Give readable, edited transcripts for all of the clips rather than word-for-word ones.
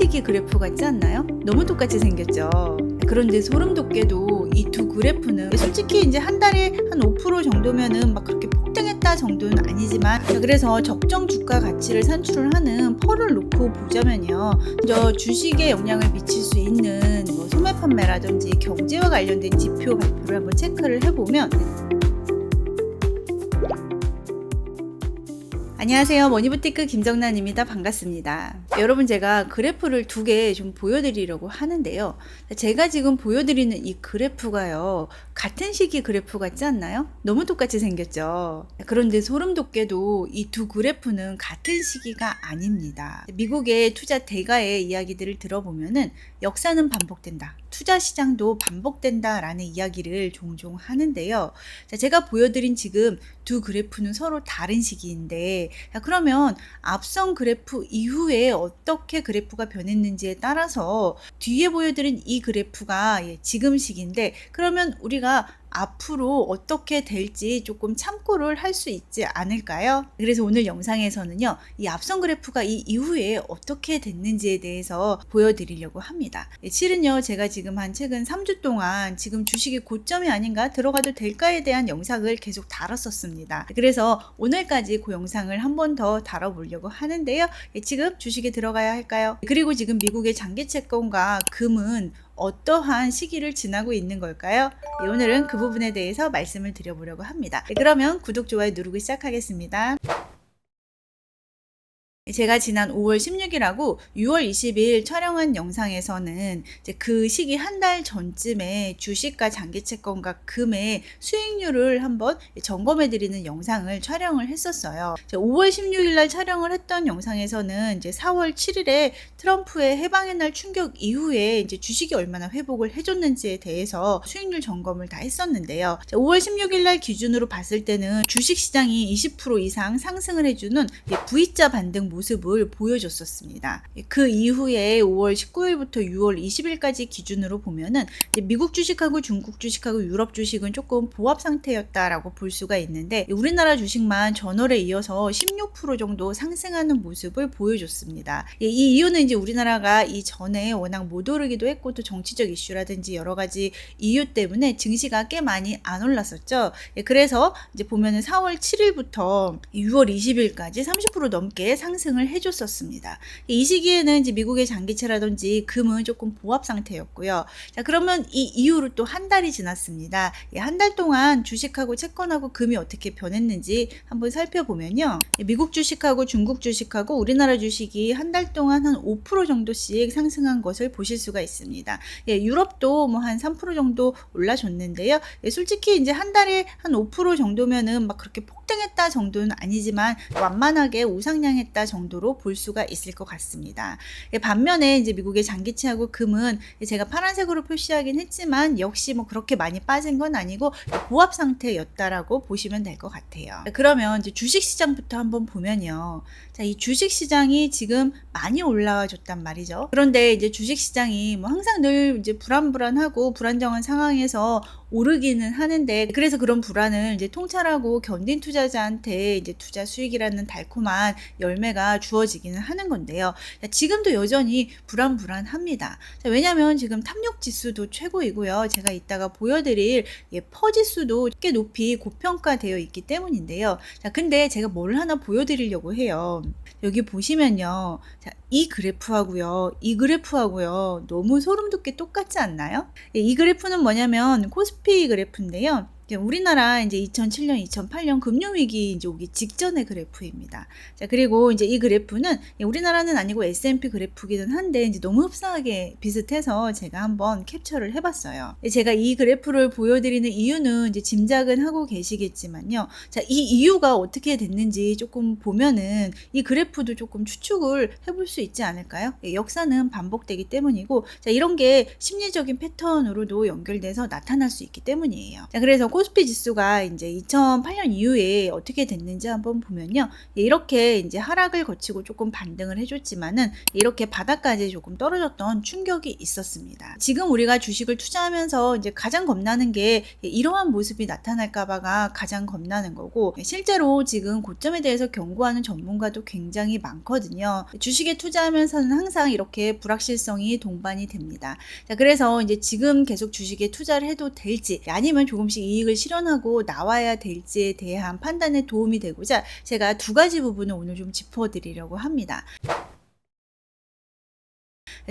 시기 그래프 같지 않나요? 너무 똑같이 생겼죠. 그런데 소름 돋게도 이 두 그래프는 솔직히 이제 한 달에 한 5% 정도면은 막 그렇게 폭등했다 정도는 아니지만, 그래서 적정 주가 가치를 산출을 하는 펄을 놓고 보자면요, 먼저 주식에 영향을 미칠 수 있는 소매 판매라든지 경제와 관련된 지표 발표를 한번 체크를 해보면, 안녕하세요. 머니부티크 김정란입니다. 반갑습니다. 여러분, 제가 그래프를 두 개 좀 보여드리려고 하는데요. 제가 지금 보여드리는 이 그래프가요, 같은 시기 그래프 같지 않나요? 너무 똑같이 생겼죠. 그런데 소름 돋게도 이 두 그래프는 같은 시기가 아닙니다. 미국의 투자 대가의 이야기들을 들어보면은 역사는 반복된다, 투자 시장도 반복된다 라는 이야기를 종종 하는데요. 제가 보여드린 지금 두 그래프는 서로 다른 시기인데, 그러면 앞선 그래프 이후에 어떻게 그래프가 변했는지에 따라서 뒤에 보여드린 이 그래프가 지금 시기인데, 그러면 우리가 앞으로 어떻게 될지 조금 참고를 할 수 있지 않을까요? 그래서 오늘 영상에서는요, 이 앞선 그래프가 이 이후에 어떻게 됐는지에 대해서 보여드리려고 합니다. 실은요, 제가 지금 최근 3주 동안 지금 주식이 고점이 아닌가, 들어가도 될까에 대한 영상을 계속 다뤘었습니다. 그래서 오늘까지 그 영상을 한 번 더 다뤄보려고 하는데요. 지금 주식에 들어가야 할까요? 그리고 지금 미국의 장기 채권과 금은 어떠한 시기를 지나고 있는 걸까요? 오늘은 그 부분에 대해서 말씀을 드려보려고 합니다. 그러면 구독, 좋아요 누르고 시작하겠습니다. 제가 지난 5월 16일하고 6월 20일 촬영한 영상에서는 이제 그 시기 한 달 전쯤에 주식과 장기채권과 금의 수익률을 한번 점검해 드리는 영상을 촬영을 했었어요. 5월 16일 날 촬영을 했던 영상에서는 이제 4월 7일에 트럼프의 해방의 날 충격 이후에 이제 주식이 얼마나 회복을 해줬는지에 대해서 수익률 점검을 다 했었는데요. 5월 16일 날 기준으로 봤을 때는 주식 시장이 20% 이상 상승을 해주는 V자 반등 모습을 보여줬었습니다. 그 이후에 5월 19일부터 6월 20일까지 기준으로 보면은 미국 주식하고 중국 주식하고 유럽 주식은 조금 보합 상태였다라고 볼 수가 있는데, 우리나라 주식만 전월에 이어서 16% 정도 상승하는 모습을 보여줬습니다. 이 이유는 이제 우리나라가 이전에 워낙 못 오르기도 했고, 또 정치적 이슈라든지 여러 가지 이유 때문에 증시가 꽤 많이 안 올랐었죠. 그래서 이제 보면은 4월 7일부터 6월 20일까지 30% 넘게 상승을 해줬었습니다. 이 시기에는 이제 미국의 장기채라든지 금은 조금 보합 상태였고요. 자, 그러면 이 이후로 또 한 달이 지났습니다. 한 달 동안 주식하고 채권하고 금이 어떻게 변했는지 한번 살펴보면요, 미국 주식하고 중국 주식하고 우리나라 주식이 한 달 동안 한 5% 정도씩 상승한 것을 보실 수가 있습니다. 유럽도 뭐 한 3% 정도 올라줬는데요. 솔직히 이제 한 달에 한 5% 정도면은 막 그렇게 폭등했다 정도는 아니지만 완만하게 우상향했다 정도로 볼 수가 있을 것 같습니다. 반면에 이제 미국의 장기채하고 금은 제가 파란색으로 표시하긴 했지만 역시 뭐 그렇게 많이 빠진 건 아니고 보합 상태였다라고 보시면 될 것 같아요. 그러면 이제 주식 시장부터 한번 보면요, 자, 이 주식 시장이 지금 많이 올라와 줬단 말이죠. 그런데 이제 주식 시장이 뭐 항상 늘 이제 불안불안하고 불안정한 상황에서 오르기는 하는데, 그래서 그런 불안을 이제 통찰하고 견딘 투자자한테 이제 투자 수익이라는 달콤한 열매가 주어지기는 하는 건데요. 지금도 여전히 불안합니다. 왜냐하면 지금 탐욕 지수도 최고이고요. 제가 이따가 보여드릴 퍼 지수도 꽤 높이 고평가되어 있기 때문인데요. 자, 근데 제가 뭘 하나 보여드리려고 해요. 여기 보시면요, 자, 이 그래프하고요, 이 그래프하고요, 너무 소름 돋게 똑같지 않나요? 이 그래프는 뭐냐면 코스피 그래프인데요. 우리나라 이제 2007년, 2008년 금융위기 이제 오기 직전의 그래프입니다. 자, 그리고 이제 이 그래프는 우리나라는 아니고 S&P 그래프기는 한데 이제 너무 흡사하게 비슷해서 제가 한번 캡처를 해봤어요. 제가 이 그래프를 보여드리는 이유는 이제 짐작은 하고 계시겠지만요. 자, 이 이유가 어떻게 됐는지 조금 보면은 이 그래프도 조금 추측을 해볼 수 있지 않을까요? 역사는 반복되기 때문이고, 자, 이런 게 심리적인 패턴으로도 연결돼서 나타날 수 있기 때문이에요. 자, 그래서 코스피 지수가 이제 2008년 이후에 어떻게 됐는지 한번 보면요. 이렇게 이제 하락을 거치고 조금 반등을 해줬지만은 이렇게 바닥까지 조금 떨어졌던 충격이 있었습니다. 지금 우리가 주식을 투자하면서 이제 가장 겁나는 게 이러한 모습이 나타날까봐가 가장 겁나는 거고, 실제로 지금 고점에 대해서 경고하는 전문가도 굉장히 많거든요. 주식에 투자하면서는 항상 이렇게 불확실성이 동반이 됩니다. 자, 그래서 이제 지금 계속 주식에 투자를 해도 될지 아니면 조금씩 이익을 실현하고 나와야 될지에 대한 판단에 도움이 되고자 제가 두 가지 부분을 오늘 좀 짚어드리려고 합니다.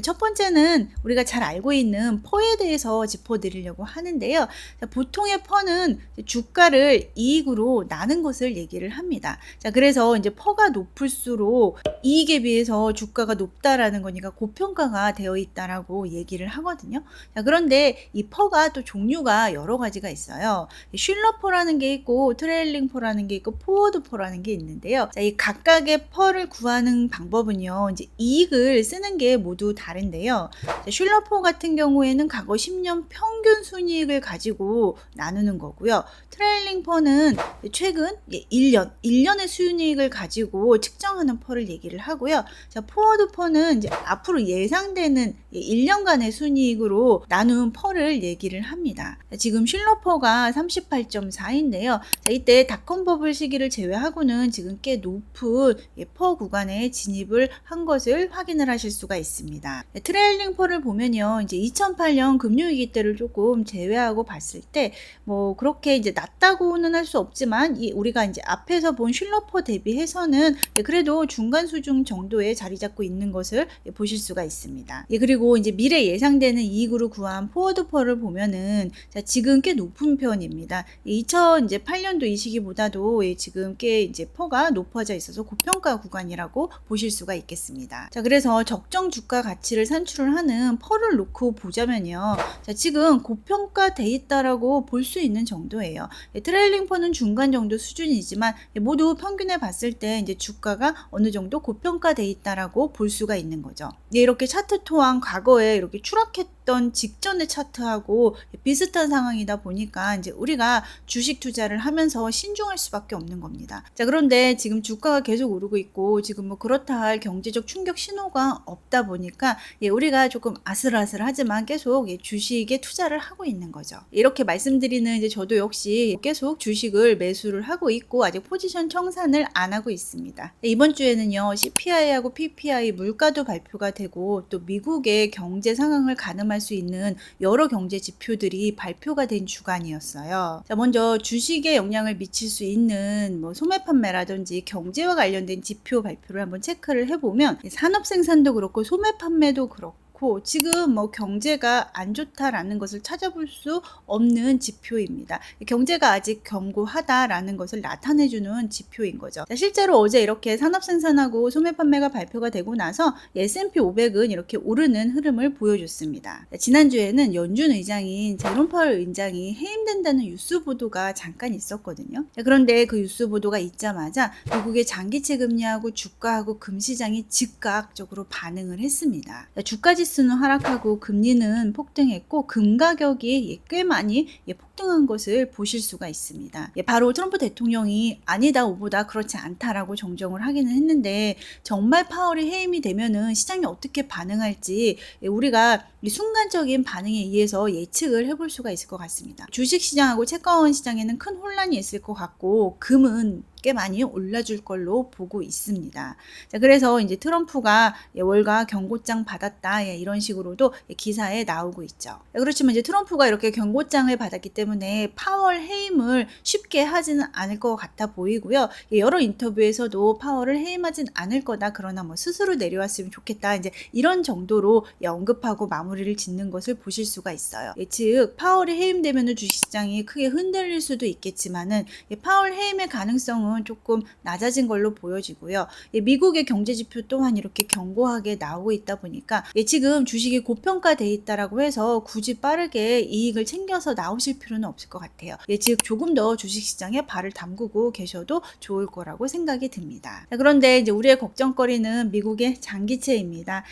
첫 번째는 우리가 잘 알고 있는 퍼에 대해서 짚어드리려고 하는데요. 자, 보통의 퍼는 주가를 이익으로 나눈 것을 얘기를 합니다. 자, 그래서 이제 퍼가 높을수록 이익에 비해서 주가가 높다라는 거니까 고평가가 되어 있다라고 얘기를 하거든요. 자, 그런데 이 퍼가 또 종류가 여러 가지가 있어요. 슐러 퍼라는 게 있고 트레일링 퍼라는 게 있고 포워드 퍼라는 게 있는데요. 자, 이 각각의 퍼를 구하는 방법은요. 이제 이익을 쓰는 게 모두 다른데요. 슐러포 같은 경우에는 과거 10년 평균 순이익을 가지고 나누는 거고요. 트레일링 퍼는 최근 1년의 순이익을 가지고 측정하는 퍼를 얘기를 하고요. 자, 포워드 퍼는 이제 앞으로 예상되는 1년간의 순이익으로 나눈 퍼를 얘기를 합니다. 자, 지금 슐러퍼가 38.4인데요. 자, 이때 닷컴 버블 시기를 제외하고는 지금 꽤 높은 퍼 구간에 진입을 한 것을 확인을 하실 수가 있습니다. 트레일링 퍼를 보면요, 이제 2008년 금융위기 때를 조금 제외하고 봤을 때, 뭐, 그렇게 이제 낮다고는 할 수 없지만, 우리가 이제 앞에서 본 슐러퍼 대비해서는 그래도 중간 수준 정도에 자리 잡고 있는 것을 보실 수가 있습니다. 그리고 이제 미래 예상되는 이익으로 구한 포워드 퍼를 보면은, 자, 지금 꽤 높은 편입니다. 2008년도 이 시기보다도 지금 꽤 이제 퍼가 높아져 있어서 고평가 구간이라고 보실 수가 있겠습니다. 자, 그래서 적정 주가 가치를 산출을 하는 퍼를 놓고 보자면요. 자, 지금 고평가돼 있다라고 볼 수 있는 정도예요. 트레일링 퍼는 중간 정도 수준이지만 모두 평균에 봤을 때 이제 주가가 어느 정도 고평가돼 있다라고 볼 수가 있는 거죠. 이렇게 차트 토한 과거에 이렇게 추락했던 직전의 차트하고 비슷한 상황이다 보니까 이제 우리가 주식 투자를 하면서 신중할 수밖에 없는 겁니다. 자, 그런데 지금 주가가 계속 오르고 있고 지금 뭐 그렇다 할 경제적 충격 신호가 없다 보니까 우리가 조금 아슬아슬하지만 계속 주식에 투자를 하고 있는 거죠. 이렇게 말씀드리는 이제 저도 역시 계속 주식을 매수를 하고 있고 아직 포지션 청산을 안 하고 있습니다. 이번 주에는요, CPI하고 PPI 물가도 발표가 되고 또 미국의 경제 상황을 가늠할 수 있는 여러 경제 지표들이 발표가 된 주간이었어요. 자, 먼저 주식에 영향을 미칠 수 있는 뭐 소매 판매라든지 경제와 관련된 지표 발표를 한번 체크를 해보면 산업 생산도 그렇고 소매 판매도 그렇고 지금 뭐 경제가 안 좋다라는 것을 찾아볼 수 없는 지표입니다. 경제가 아직 견고하다라는 것을 나타내주는 지표인 거죠. 실제로 어제 이렇게 산업 생산하고 소매 판매가 발표가 되고 나서 S&P 500은 이렇게 오르는 흐름을 보여줬습니다. 지난주에는 연준 의장인 제롬 파월 의장이 해임된다는 뉴스 보도가 잠깐 있었거든요. 그런데 그 뉴스 보도가 있자마자 미국의 장기채 금리하고 주가하고 금시장이 즉각적으로 반응을 했습니다. 주가 지수는 하락하고 금리는 폭등했고 금 가격이 꽤 많이 폭등한 것을 보실 수가 있습니다. 바로 트럼프 대통령이 아니다 오보다 그렇지 않다라고 정정을 하기는 했는데 정말 파월이 해임이 되면은 시장이 어떻게 반응할지 우리가 순간적인 반응에 의해서 예측을 해볼 수가 있을 것 같습니다. 주식시장하고 채권 시장에는 큰 혼란이 있을 것 같고 금은 꽤 많이 올라줄 걸로 보고 있습니다. 자, 그래서 이제 트럼프가 월가 경고장 받았다 이런 식으로도 기사에 나오고 있죠. 그렇지만 이제 트럼프가 이렇게 경고장을 받았기 때문에 파월 해임을 쉽게 하지는 않을 것 같아 보이고요. 여러 인터뷰에서도 파월을 해임하진 않을 거다. 그러나 뭐 스스로 내려왔으면 좋겠다. 이제 이런 정도로 언급하고 마무리를 짓는 것을 보실 수가 있어요. 즉 파월이 해임되면 주식시장이 크게 흔들릴 수도 있겠지만은 파월 해임의 가능성은 조금 낮아진 걸로 보여지고요. 미국의 경제지표 또한 이렇게 견고하게 나오고 있다 보니까 지금 주식이 고평가돼 있다라고 해서 굳이 빠르게 이익을 챙겨서 나오실 필요는 없을 것 같아요. 즉 조금 더 주식시장에 발을 담그고 계셔도 좋을 거라고 생각이 듭니다. 그런데 이제 우리의 걱정거리는 미국의 장기채입니다.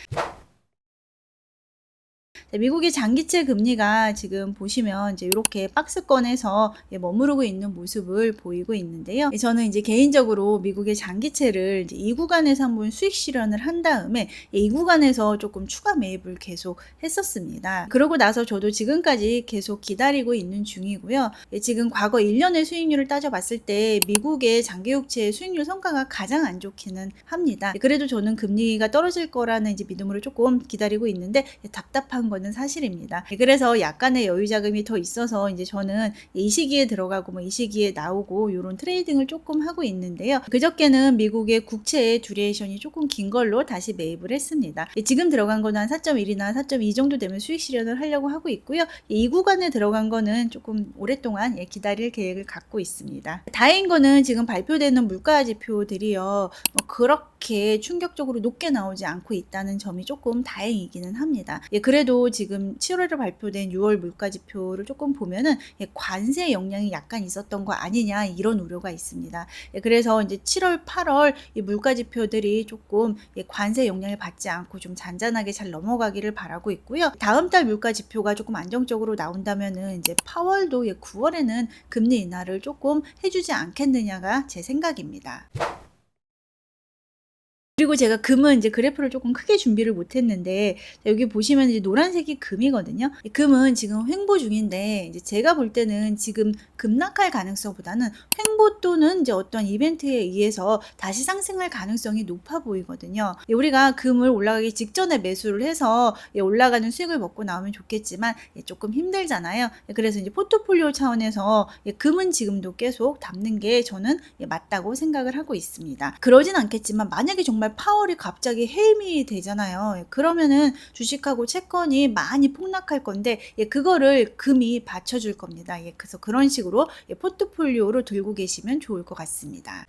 미국의 장기채 금리가 지금 보시면 이제 이렇게 박스권에서 머무르고 있는 모습을 보이고 있는데요. 저는 이제 개인적으로 미국의 장기채를 이제 이 구간에서 한번 수익 실현을 한 다음에 이 구간에서 조금 추가 매입을 계속 했었습니다. 그러고 나서 저도 지금까지 계속 기다리고 있는 중이고요. 지금 과거 1년의 수익률을 따져봤을 때 미국의 장기국채의 수익률 성과가 가장 안 좋기는 합니다. 그래도 저는 금리가 떨어질 거라는 이제 믿음으로 조금 기다리고 있는데 답답한 거는 사실입니다. 그래서 약간의 여유 자금이 더 있어서 이제 저는 이 시기에 들어가고 뭐 이 시기에 나오고 이런 트레이딩을 조금 하고 있는데요. 그저께는 미국의 국채의 듀레이션이 조금 긴 걸로 다시 매입을 했습니다. 지금 들어간 거는 한 4.1이나 4.2 정도 되면 수익 실현을 하려고 하고 있고요. 이 구간에 들어간 거는 조금 오랫동안 기다릴 계획을 갖고 있습니다. 다행인 거는 지금 발표되는 물가 지표들이요. 그렇게 충격적으로 높게 나오지 않고 있다는 점이 조금 다행이기는 합니다. 그래도 지금 7월에 발표된 6월 물가 지표를 조금 보면은 관세 영향이 약간 있었던 거 아니냐 이런 우려가 있습니다. 그래서 이제 7월, 8월 이 물가 지표들이 조금 관세 영향을 받지 않고 좀 잔잔하게 잘 넘어가기를 바라고 있고요. 다음 달 물가 지표가 조금 안정적으로 나온다면은 이제 파월도 9월에는 금리 인하를 조금 해주지 않겠느냐가 제 생각입니다. 그리고 제가 금은 이제 그래프를 조금 크게 준비를 못했는데 여기 보시면 이제 노란색이 금이거든요. 금은 지금 횡보 중인데 이제 제가 볼 때는 지금 급락할 가능성보다는 횡보 또는 이제 어떤 이벤트에 의해서 다시 상승할 가능성이 높아 보이거든요. 우리가 금을 올라가기 직전에 매수를 해서 올라가는 수익을 먹고 나오면 좋겠지만 조금 힘들잖아요. 그래서 이제 포트폴리오 차원에서 금은 지금도 계속 담는 게 저는 맞다고 생각을 하고 있습니다. 그러진 않겠지만 만약에 정말 파월이 갑자기 해임이 되잖아요. 그러면은 주식하고 채권이 많이 폭락할 건데 그거를 금이 받쳐줄 겁니다. 그래서 그런 식으로 포트폴리오로 들고 계시면 좋을 것 같습니다.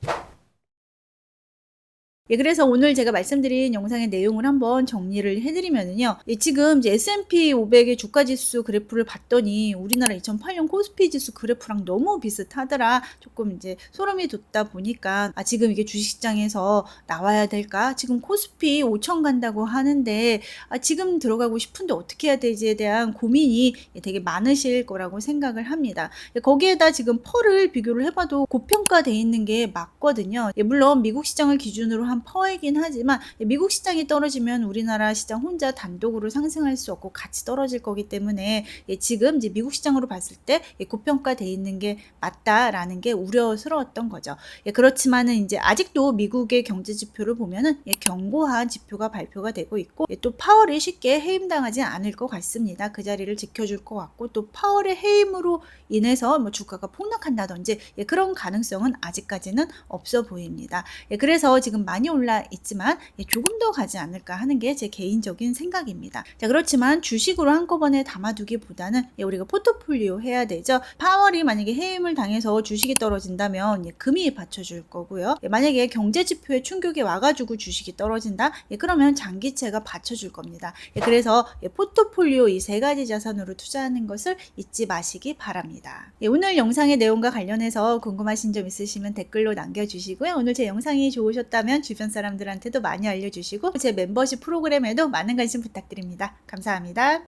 그래서 오늘 제가 말씀드린 영상의 내용을 한번 정리를 해드리면요. 지금 이제 S&P 500의 주가지수 그래프를 봤더니 우리나라 2008년 코스피 지수 그래프랑 너무 비슷하더라. 조금 이제 소름이 돋다 보니까 지금 이게 주식시장에서 나와야 될까? 지금 코스피 5천 간다고 하는데 지금 들어가고 싶은데 어떻게 해야 되지에 대한 고민이 되게 많으실 거라고 생각을 합니다. 거기에다 지금 펄을 비교를 해봐도 고평가돼 있는 게 맞거든요. 물론 미국 시장을 기준으로 한 퍼이긴 하지만 미국 시장이 떨어지면 우리나라 시장 혼자 단독으로 상승할 수 없고 같이 떨어질 거기 때문에 지금 이제 미국 시장으로 봤을 때 고평가돼 있는 게 맞다라는 게 우려스러웠던 거죠. 그렇지만은 이제 아직도 미국의 경제 지표를 보면은 견고한 지표가 발표가 되고 있고 또 파월이 쉽게 해임당하지 않을 것 같습니다. 그 자리를 지켜줄 것 같고 또 파월의 해임으로 인해서 뭐 주가가 폭락한다든지 그런 가능성은 아직까지는 없어 보입니다. 그래서 지금 많이 올라 있지만 조금 더 가지 않을까 하는 게 제 개인적인 생각입니다. 자, 그렇지만 주식으로 한꺼번에 담아두기보다는 우리가 포트폴리오 해야 되죠. 파월이 만약에 해임을 당해서 주식이 떨어진다면 금이 받쳐줄 거고요. 만약에 경제지표에 충격이 와가지고 주식이 떨어진다? 그러면 장기채가 받쳐줄 겁니다. 그래서 포트폴리오 이 세 가지 자산으로 투자하는 것을 잊지 마시기 바랍니다. 오늘 영상의 내용과 관련해서 궁금하신 점 있으시면 댓글로 남겨주시고요. 오늘 제 영상이 좋으셨다면 주변 사람들한테도 많이 알려주시고 제 멤버십 프로그램에도 많은 관심 부탁드립니다. 감사합니다.